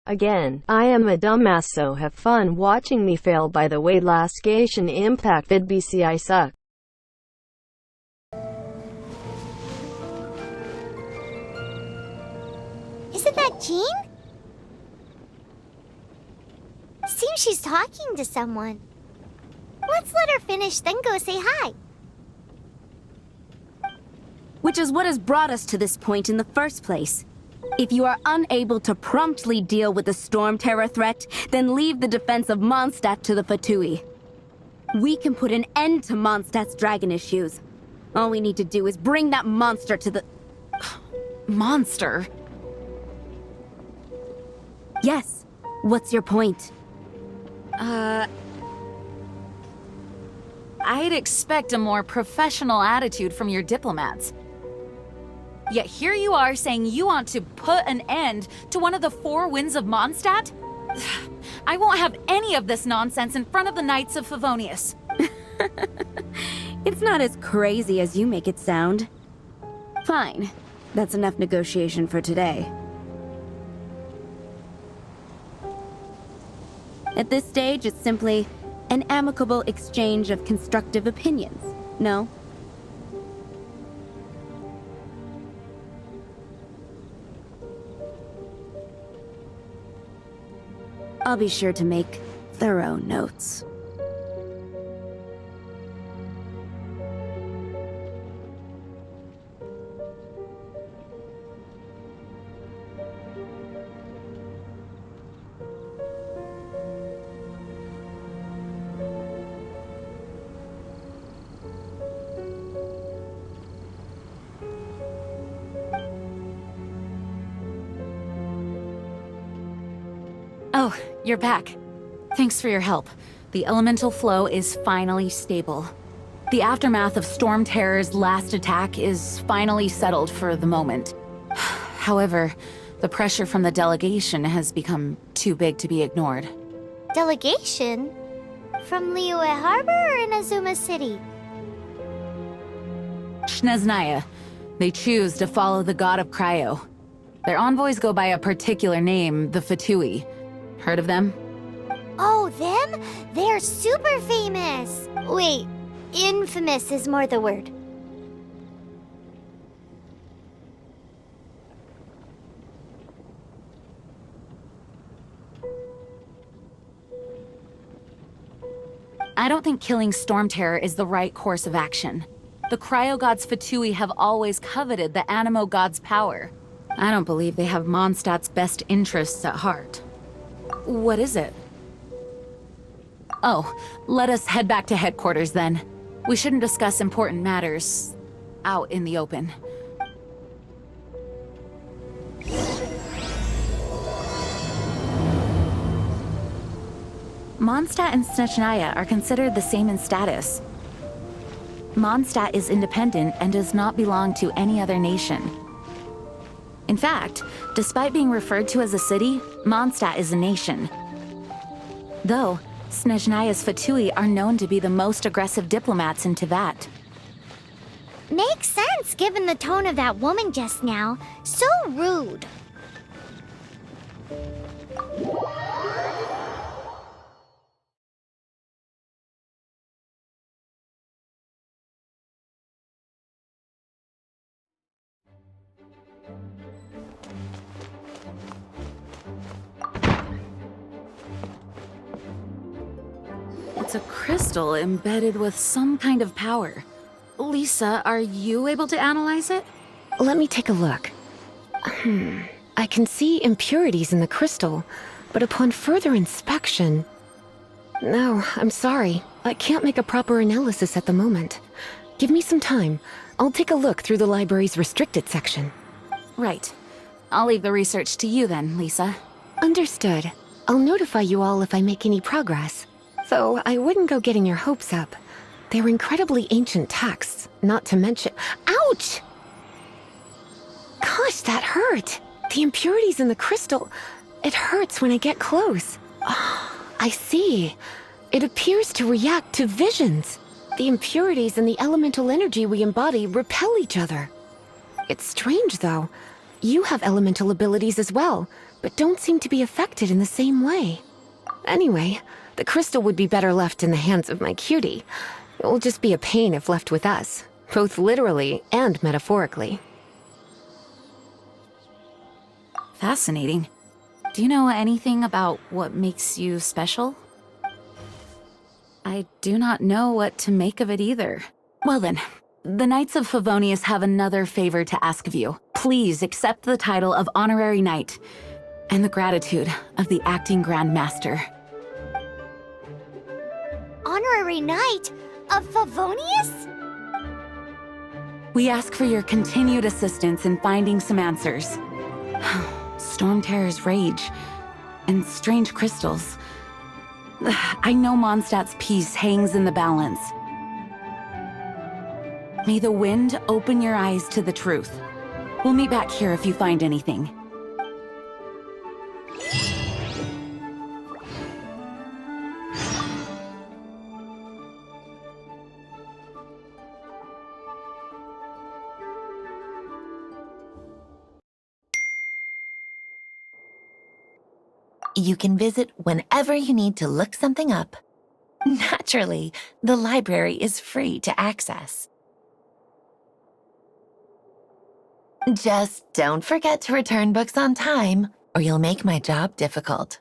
Again, I am a dumbass, so have fun watching me fail. By the way, last Geishin Impact vid BC I suck. Isn't that Jean? Seems she's talking to someone. Let's let her finish, then go say hi. Which is what has brought us to this point in the first place. If you are unable to promptly deal with the Storm Terror threat, then leave the defense of Mondstadt to the Fatui. We can put an end to Mondstadt's dragon issues. All we need to do is bring that monster to the... Monster? Yes. What's your point? I'd expect a more professional attitude from your diplomats. Yet here you are saying you want to put an end to one of the four winds of Mondstadt? I won't have any of this nonsense in front of the Knights of Favonius. It's not as crazy as you make it sound. Fine. That's enough negotiation for today. At this stage, it's simply an amicable exchange of constructive opinions, no? I'll be sure to make thorough notes. Oh, you're back. Thanks for your help. The elemental flow is finally stable. The aftermath of Storm Terror's last attack is finally settled for the moment. However, the pressure from the delegation has become too big to be ignored. Delegation? From Liyue Harbor or in Azuma City? Snezhnaya. They choose to follow the god of Cryo. Their envoys go by a particular name, the Fatui. Heard of them? Oh, them? They're super famous! Wait, infamous is more the word. I don't think killing Storm Terror is the right course of action. The Cryo God's Fatui have always coveted the Animo God's power. I don't believe they have Mondstadt's best interests at heart. What is it? Oh, let us head back to headquarters then. We shouldn't discuss important matters out in the open. Mondstadt and Snezhnaya are considered the same in status. Mondstadt is independent and does not belong to any other nation. In fact, despite being referred to as a city, Mondstadt is a nation. Though, Snezhnaya's Fatui are known to be the most aggressive diplomats in Teyvat. Makes sense given the tone of that woman just now. So rude. It's a crystal embedded with some kind of power. Lisa, are you able to analyze it? Let me take a look. I can see impurities in the crystal, but upon further inspection... No, I'm sorry. I can't make a proper analysis at the moment. Give me some time. I'll take a look through the library's restricted section. Right. I'll leave the research to you then, Lisa. Understood. I'll notify you all if I make any progress. Though I wouldn't go getting your hopes up. They're incredibly ancient texts, not to mention... Ouch! Gosh, that hurt! The impurities in the crystal... It hurts when I get close. Oh, I see. It appears to react to visions. The impurities and the elemental energy we embody repel each other. It's strange, though. You have elemental abilities as well, but don't seem to be affected in the same way. Anyway, the crystal would be better left in the hands of my cutie. It will just be a pain if left with us, both literally and metaphorically. Fascinating. Do you know anything about what makes you special? I do not know what to make of it either. Well then, the Knights of Favonius have another favor to ask of you. Please accept the title of Honorary Knight and the gratitude of the Acting Grand Master. Honorary Knight of Favonius? We ask for your continued assistance in finding some answers. Storm Terror's rage and strange crystals. I know Mondstadt's peace hangs in the balance. May the wind open your eyes to the truth. We'll meet back here if you find anything. You can visit whenever you need to look something up. Naturally, the library is free to access. Just don't forget to return books on time, or you'll make my job difficult.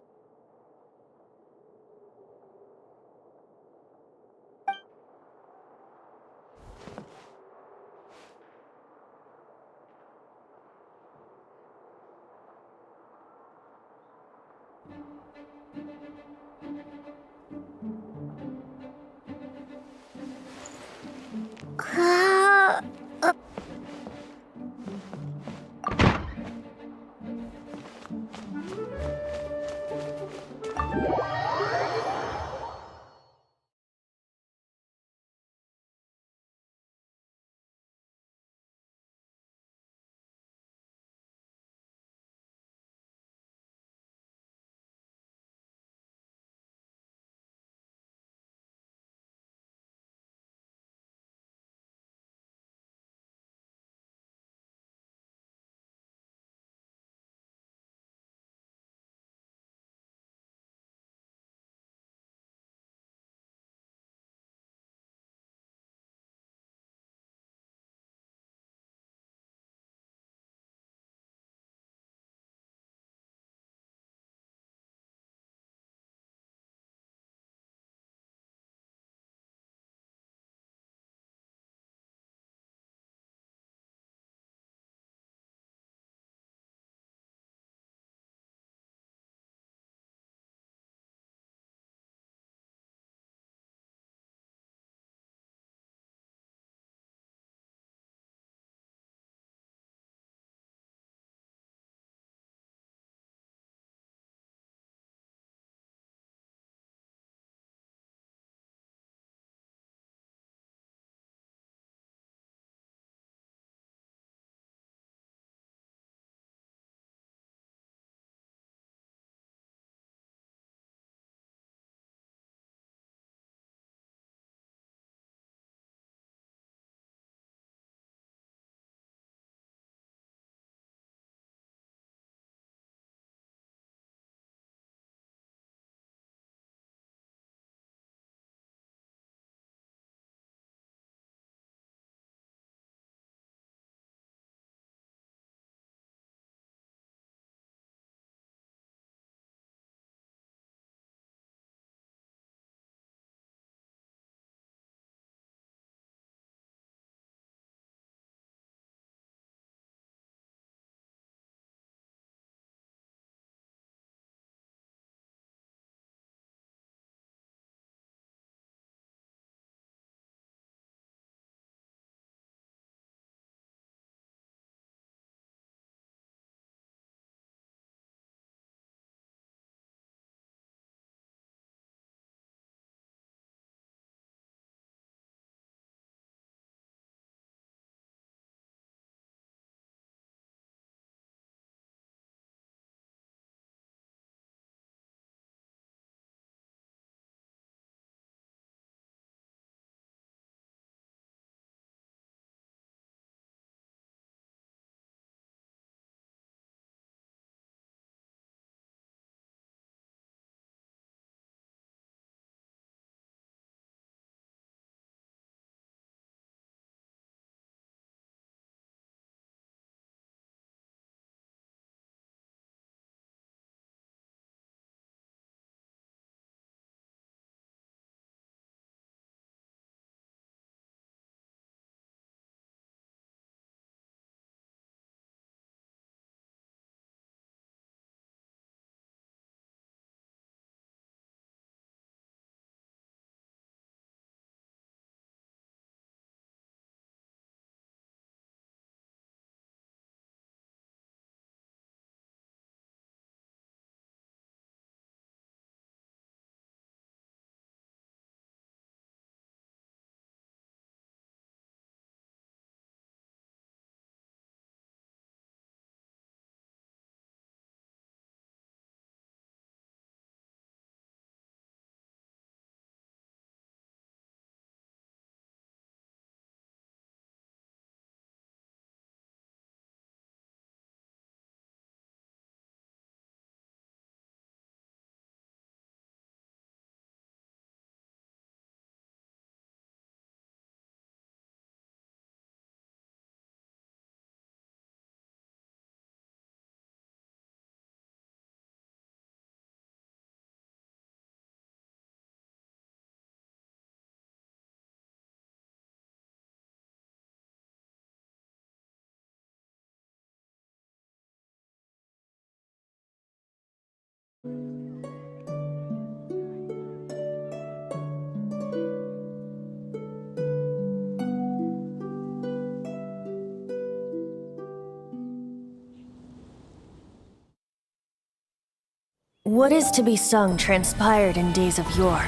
What is to be sung transpired in days of yore,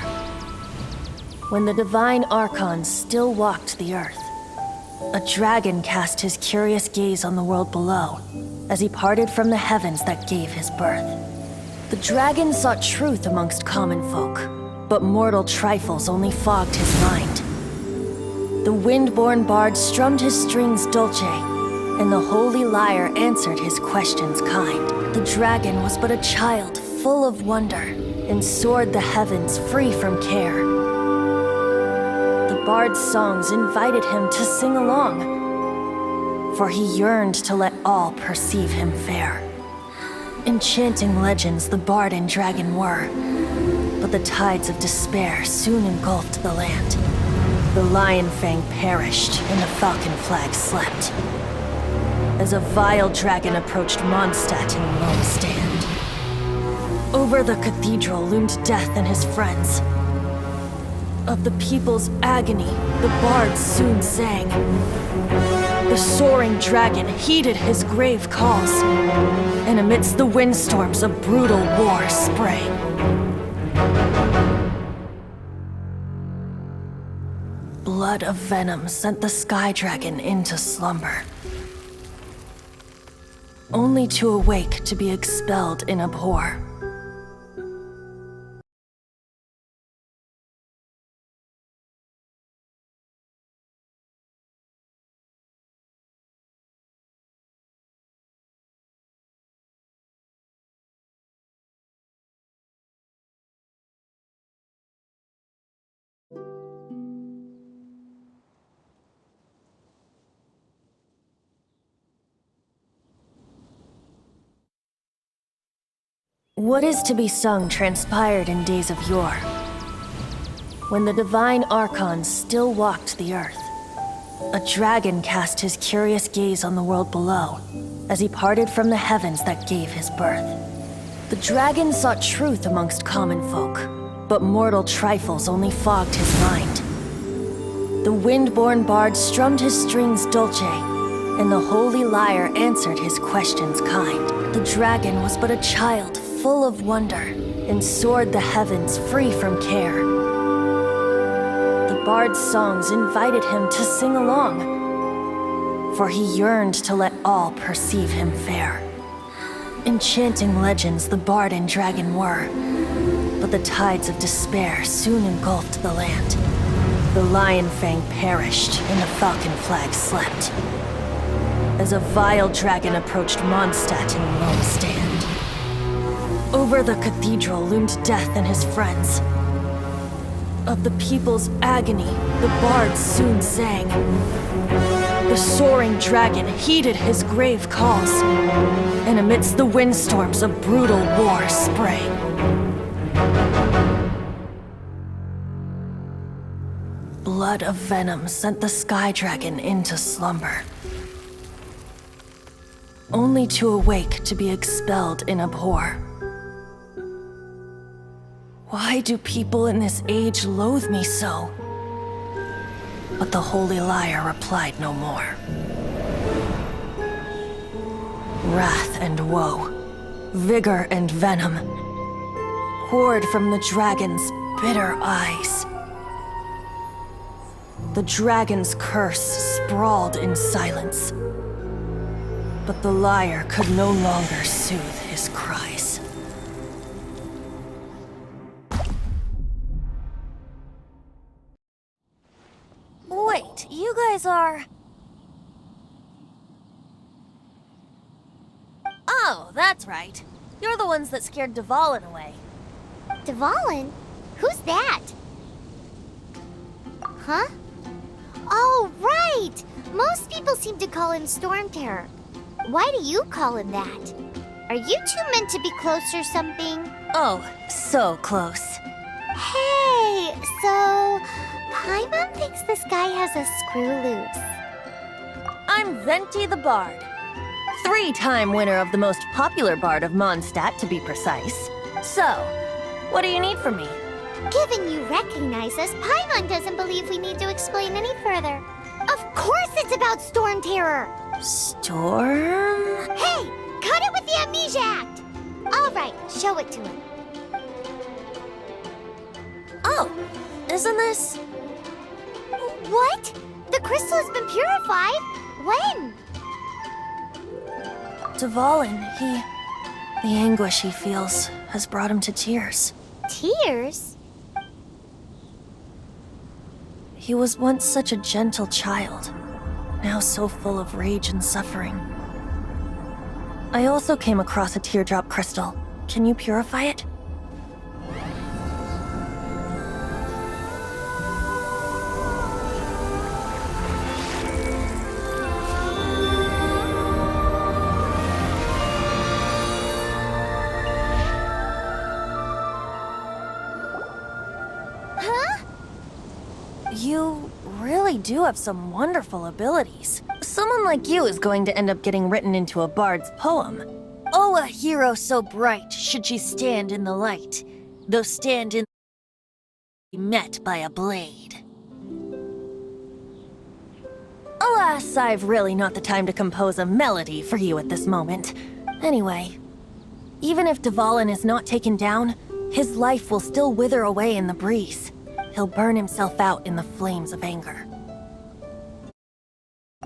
when the divine archons still walked the earth. A dragon cast his curious gaze on the world below, as he parted from the heavens that gave his birth. The dragon sought truth amongst common folk, but mortal trifles only fogged his mind. The wind-born bard strummed his strings dulce, and the holy lyre answered his questions kind. The dragon was but a child full of wonder, and soared the heavens free from care. The bard's songs invited him to sing along, for he yearned to let all perceive him fair. Enchanting legends the bard and dragon were, but the tides of despair soon engulfed the land. The lion fang perished, and the falcon flag slept, as a vile dragon approached Mondstadt in lone stand. Over the cathedral loomed death and his friends. Of the people's agony, the bards soon sang. The soaring dragon heeded his grave calls, and amidst the windstorms a brutal war sprang. Blood of venom sent the sky dragon into slumber, only to awake to be expelled in abhor. What is to be sung transpired in days of yore, when the divine archons still walked the earth. A dragon cast his curious gaze on the world below, as he parted from the heavens that gave his birth. The dragon sought truth amongst common folk, but mortal trifles only fogged his mind. The wind-born bard strummed his strings dulce, and the holy lyre answered his questions kind. The dragon was but a child full of wonder, and soared the heavens free from care. The bard's songs invited him to sing along, for he yearned to let all perceive him fair. Enchanting legends the bard and dragon were, but the tides of despair soon engulfed the land. The lion fang perished, and the falcon flag slept, as a vile dragon approached Mondstadt in lone stand. Over the cathedral loomed death and his friends. Of the people's agony, the bards soon sang. The soaring dragon heeded his grave calls, and amidst the windstorms a brutal war sprang. Blood of venom sent the sky dragon into slumber, only to awake to be expelled in abhor. Why do people in this age loathe me so? But the holy lyre replied no more. Wrath and woe, vigor and venom, poured from the dragon's bitter eyes. The dragon's curse sprawled in silence, but the lyre could no longer soothe his cries. Wait, you guys are... Oh, that's right. You're the ones that scared Dvalin away. Dvalin? Who's that? Huh? Oh, right! Most people seem to call him Storm Terror. Why do you call him that? Are you two meant to be close or something? Oh, so close. Hey, so... Paimon thinks this guy has a screw loose. I'm Venti the Bard. 3-time winner of the most popular bard of Mondstadt, to be precise. So, what do you need from me? Given you recognize us, Paimon doesn't believe we need to explain any further. Of course it's about Storm Terror! Storm? Hey, cut it with the Amnesia Act! All right, show it to him. Oh, isn't this... What? The crystal has been purified? When? Dvalin, the anguish he feels has brought him to tears. Tears? He was once such a gentle child, now so full of rage and suffering. I also came across a teardrop crystal. Can you purify it? You really do have some wonderful abilities. Someone like you is going to end up getting written into a bard's poem. Oh, a hero so bright, should she stand in the light, though stand in met by a blade. Alas, I've really not the time to compose a melody for you at this moment. Anyway, even if Dvalin is not taken down, his life will still wither away in the breeze. He'll burn himself out in the flames of anger.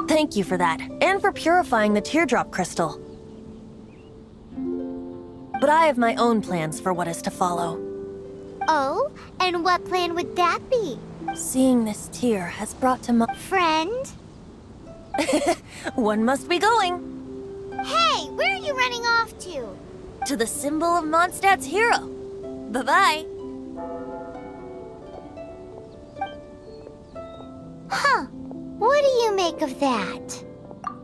Thank you for that, and for purifying the teardrop crystal. But I have my own plans for what is to follow. Oh, and what plan would that be? Seeing this tear has brought to my... Friend? One must be going. Hey, where are you running off to? To the symbol of Mondstadt's hero. Bye-bye. Huh. What do you make of that?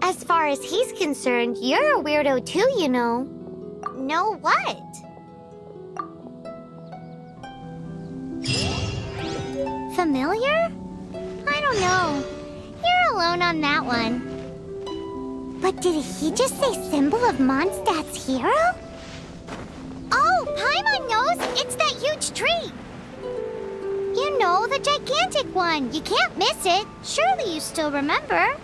As far as he's concerned, you're a weirdo too, you know. Know what? Familiar? I don't know. You're alone on that one. But did he just say symbol of Mondstadt's hero? Oh, Paimon knows! It's that huge tree! You know, the gigantic one. You can't miss it. Surely you still remember.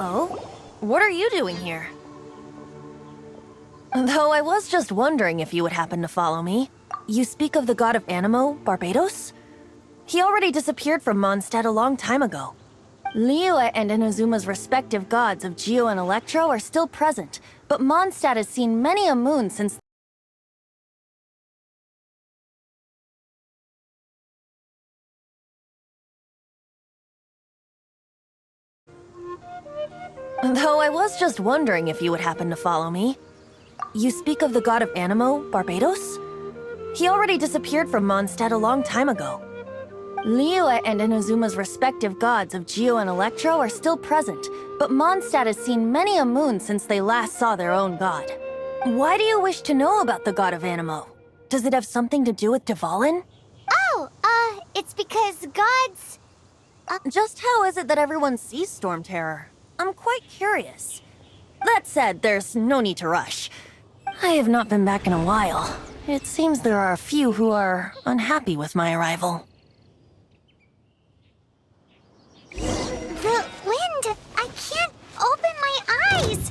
Oh? What are you doing here? Though I was just wondering if you would happen to follow me. You speak of the god of Animo, Barbados? He already disappeared from Mondstadt a long time ago. Liyue and Inazuma's respective gods of Geo and Electro are still present, but Mondstadt has seen many a moon since... Though I was just wondering if you would happen to follow me. You speak of the god of Animo, Barbados? He already disappeared from Mondstadt a long time ago. Liyue and Inazuma's respective gods of Geo and Electro are still present, but Mondstadt has seen many a moon since they last saw their own god. Why do you wish to know about the god of Animo? Does it have something to do with Dvalin? Oh, it's because gods... Just how is it that everyone sees Storm Terror? I'm quite curious. That said, there's no need to rush. I have not been back in a while. It seems there are a few who are unhappy with my arrival. The wind! I can't open my eyes!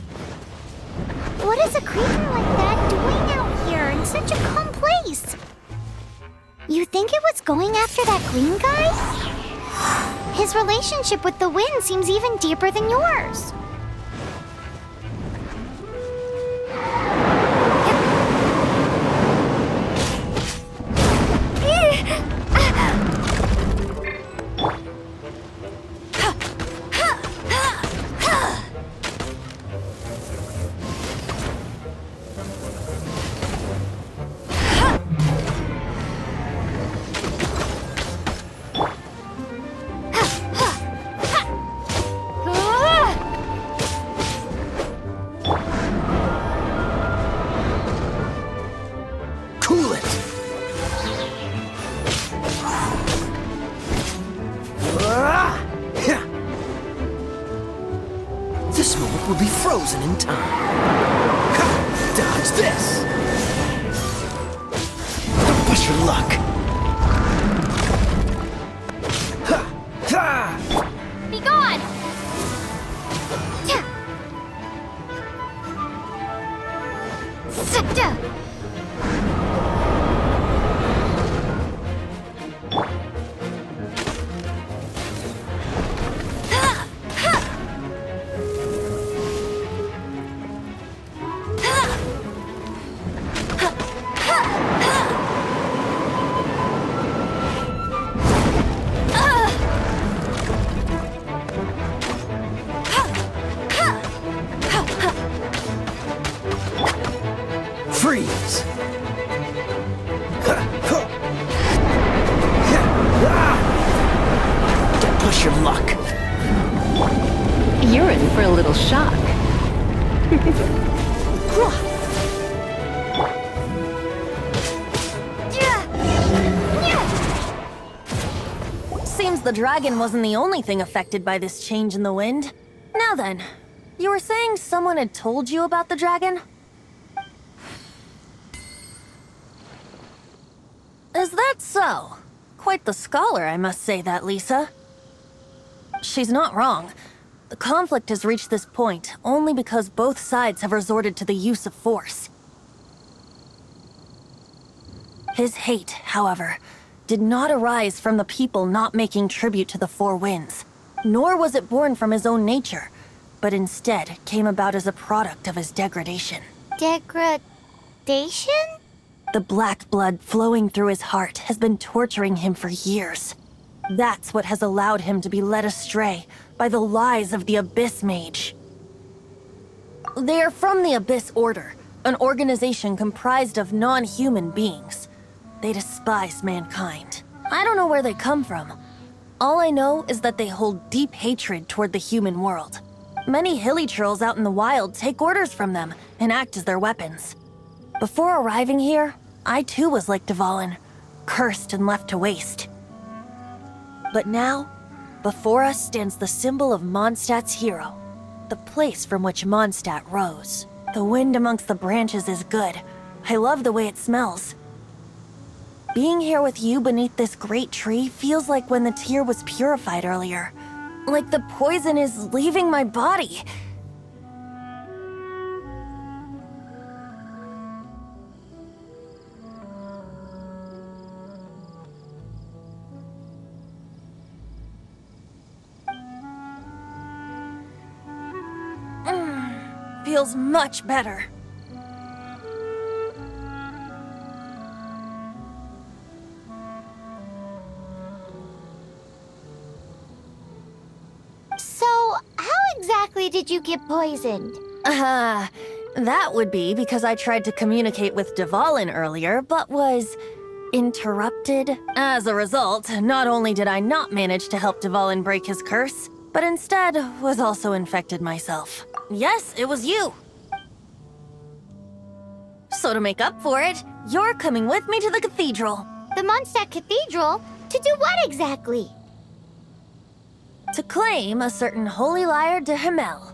What is a creature like that doing out here in such a calm place? You think it was going after that green guy? His relationship with the wind seems even deeper than yours. will be frozen in time. Ha! Dodge this! Don't push your luck! Ha! Ha! Be gone! Freeze! Don't push your luck. You're in for a little shock. Seems the dragon wasn't the only thing affected by this change in the wind. Now then, you were saying someone had told you about the dragon? Is that so? Quite the scholar, I must say that, Lisa. She's not wrong. The conflict has reached this point only because both sides have resorted to the use of force. His hate, however, did not arise from the people not making tribute to the Four Winds, nor was it born from his own nature, but instead came about as a product of his degradation. Degradation? The black blood flowing through his heart has been torturing him for years. That's what has allowed him to be led astray by the lies of the Abyss Mage. They are from the Abyss Order, an organization comprised of non-human beings. They despise mankind. I don't know where they come from. All I know is that they hold deep hatred toward the human world. Many hilly trolls out in the wild take orders from them and act as their weapons. Before arriving here, I too was like Dvalin, cursed and left to waste. But now, before us stands the symbol of Mondstadt's hero, the place from which Mondstadt rose. The wind amongst the branches is good. I love the way it smells. Being here with you beneath this great tree feels like when the tear was purified earlier. Like the poison is leaving my body. Feels much better. So, how exactly did you get poisoned? That would be because I tried to communicate with Dvalin earlier, but was interrupted. As a result, not only did I not manage to help Dvalin break his curse, but instead was also infected myself. Yes, it was you. So to make up for it, you're coming with me to the cathedral. The Mondstadt Cathedral? To do what exactly? To claim a certain holy lyre de Himmel.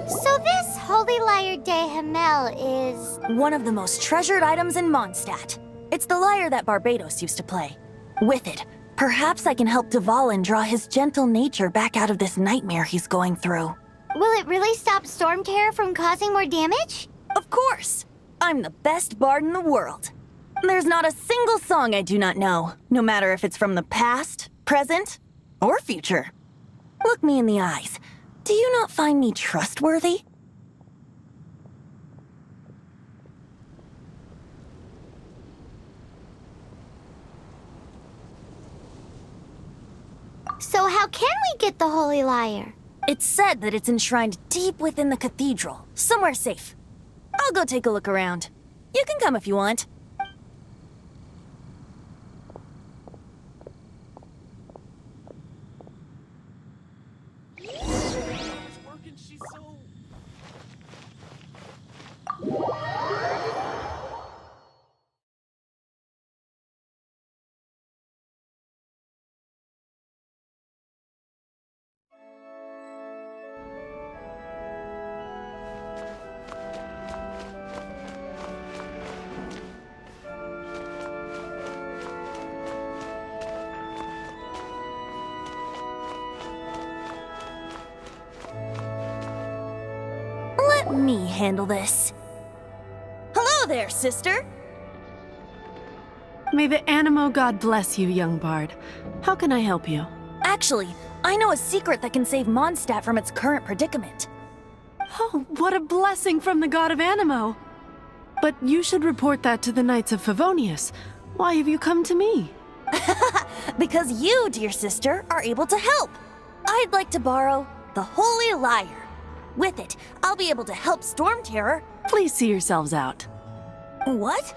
So this holy lyre de Himmel is... one of the most treasured items in Mondstadt. It's the lyre that Barbados used to play. With it, perhaps I can help Dvalin draw his gentle nature back out of this nightmare he's going through. Will it really stop Storm Terror from causing more damage? Of course! I'm the best bard in the world. There's not a single song I do not know, no matter if it's from the past, present, or future. Look me in the eyes. Do you not find me trustworthy? So how can we get the Holy Lyre? It's said that it's enshrined deep within the cathedral, somewhere safe. I'll go take a look around. You can come if you want. Let me handle this. Hello there, sister! May the Animo God bless you, young bard. How can I help you? Actually, I know a secret that can save Mondstadt from its current predicament. Oh, what a blessing from the god of Animo! But you should report that to the Knights of Favonius. Why have you come to me? Because you, dear sister, are able to help. I'd like to borrow the Holy Lyre. With it, I'll be able to help Storm Terror. Please see yourselves out. What?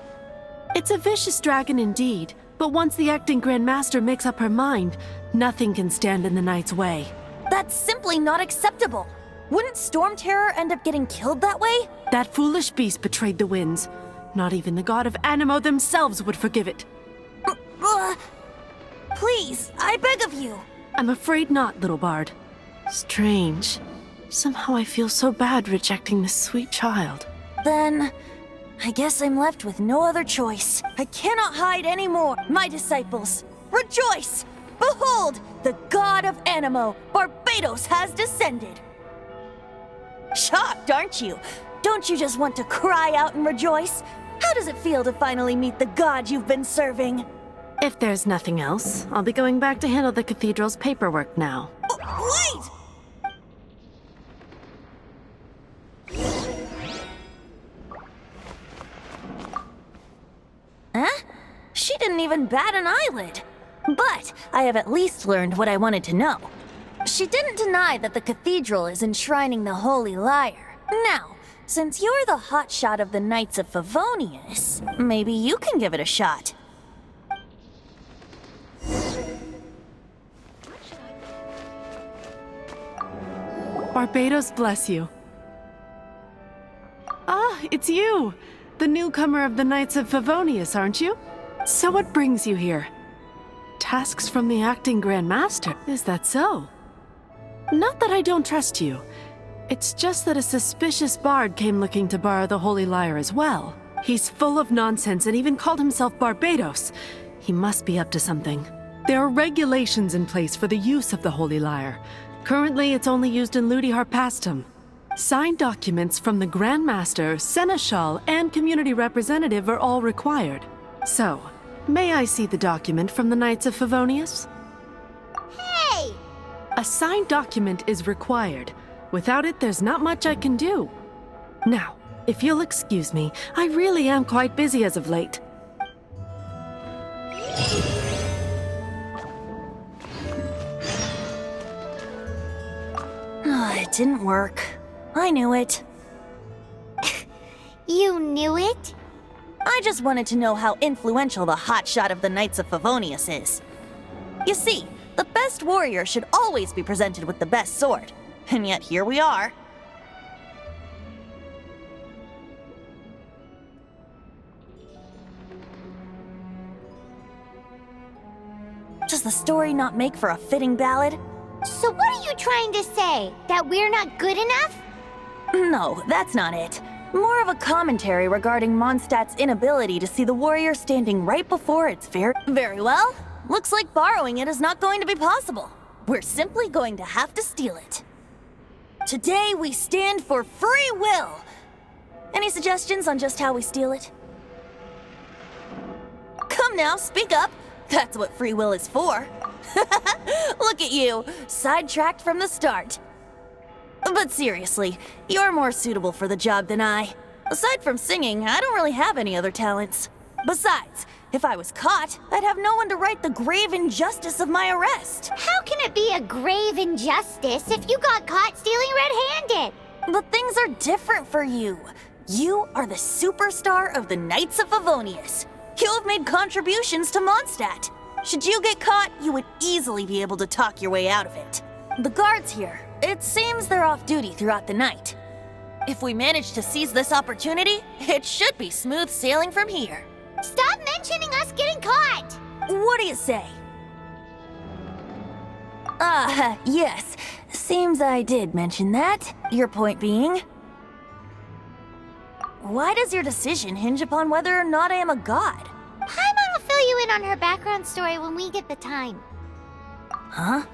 It's a vicious dragon indeed, but once the acting Grand Master makes up her mind, nothing can stand in the Knight's way. That's simply not acceptable. Wouldn't Storm Terror end up getting killed that way? That foolish beast betrayed the winds. Not even the god of Animo themselves would forgive it. Please, I beg of you. I'm afraid not, little bard. Strange. Somehow I feel so bad rejecting this sweet child. Then, I guess I'm left with no other choice. I cannot hide anymore, my disciples. Rejoice! Behold, the god of Animo, Barbados, has descended. Shocked, aren't you? Don't you just want to cry out and rejoice? How does it feel to finally meet the god you've been serving? If there's nothing else, I'll be going back to handle the cathedral's paperwork now. Wait! Huh? She didn't even bat an eyelid. But I have at least learned what I wanted to know. She didn't deny that the cathedral is enshrining the Holy Lyre. Now, since you're the hotshot of the Knights of Favonius, maybe you can give it a shot. Barbados bless you. Ah, it's you! The newcomer of the Knights of Favonius, aren't you? So what brings you here? Tasks from the acting Grand Master, is that so? Not that I don't trust you. It's just that a suspicious bard came looking to borrow the Holy Lyre as well. He's full of nonsense and even called himself Barbados. He must be up to something. There are regulations in place for the use of the Holy Lyre. Currently, it's only used in Ludi Harpastum. Signed documents from the Grand Master, Seneschal, and community representative are all required. So, may I see the document from the Knights of Favonius? Hey! A signed document is required. Without it, there's not much I can do. Now, if you'll excuse me, I really am quite busy as of late. It didn't work. I knew it. You knew it? I just wanted to know how influential the hotshot of the Knights of Favonius is. You see, the best warrior should always be presented with the best sword. And yet here we are. Does the story not make for a fitting ballad? So what are you trying to say? That we're not good enough? No, that's not it. More of a commentary regarding Mondstadt's inability to see the warrior standing right before its very well. Looks like borrowing it is not going to be possible. We're simply going to have to steal it. Today we stand for free will. Any suggestions on just how we steal it? Come now, speak up. That's what free will is for. Look at you, sidetracked from the start. But seriously, you're more suitable for the job than I. Aside from singing, I don't really have any other talents. Besides, if I was caught, I'd have no one to right the grave injustice of my arrest. How can it be a grave injustice if you got caught stealing red-handed? But things are different for you. You are the superstar of the Knights of Favonius. You have made contributions to Mondstadt. Should you get caught, you would easily be able to talk your way out of it. The guards here, it seems they're off duty throughout the night. If we manage to seize this opportunity, it should be smooth sailing from here. Stop mentioning us getting caught! What do you say? Yes. Seems I did mention that. Your point being? Why does your decision hinge upon whether or not I am a god? Paimon will fill you in on her background story when we get the time. Huh?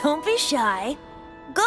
Don't be shy. Go!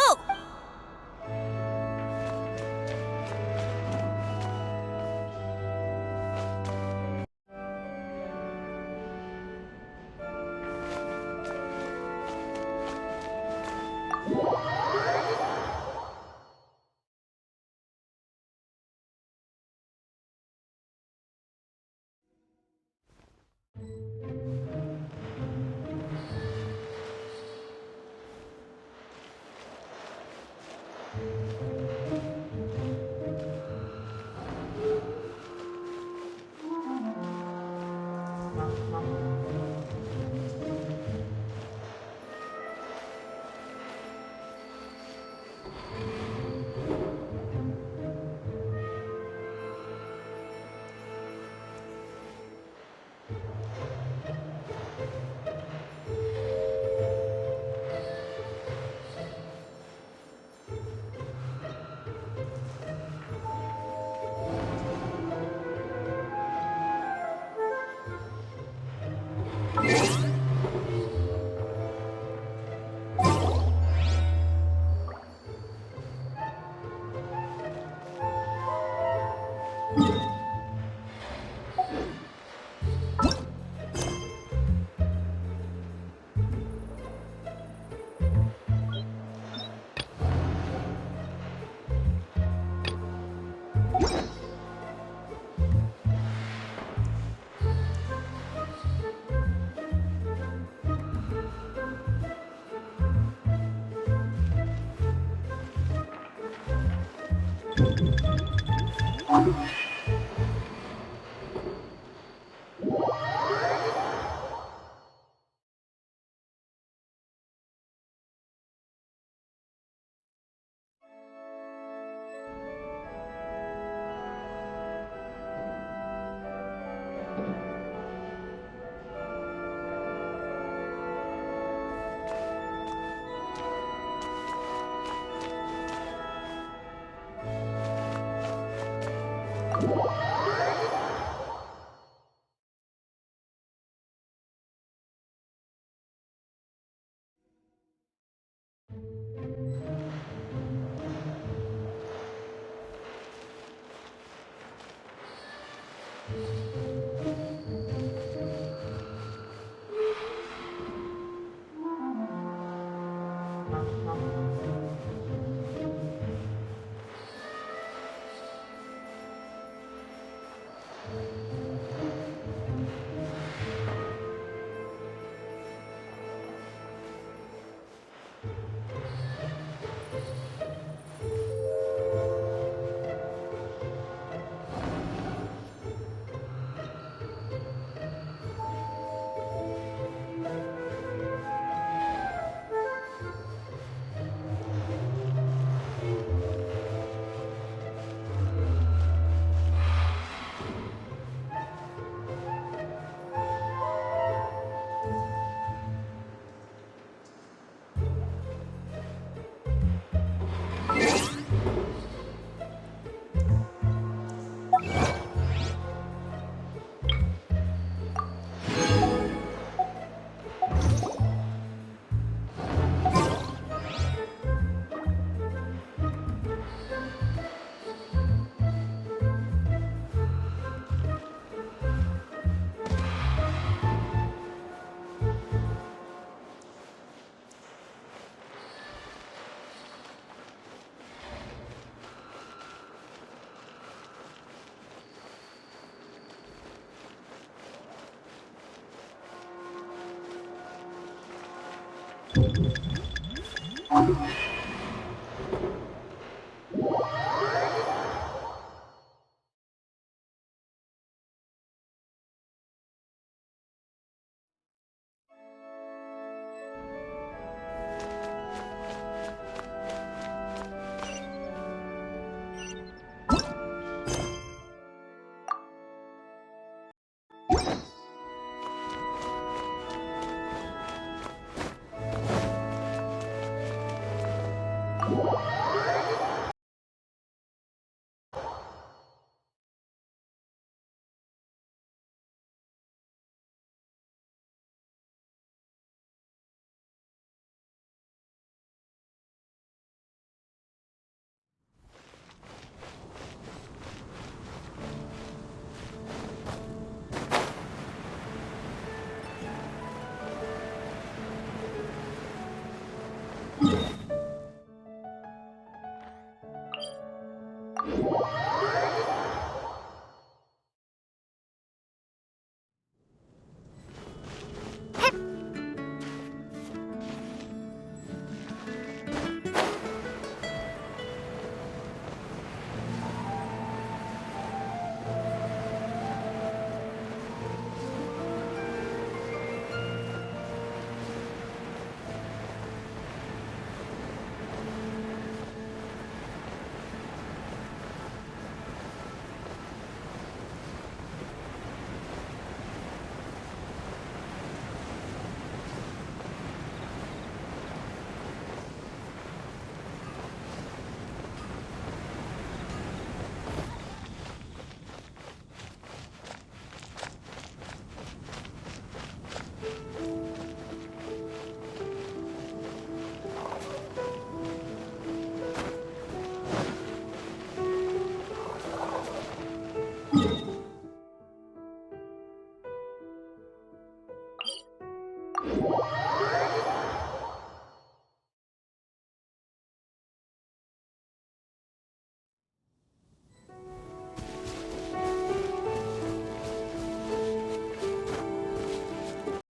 What?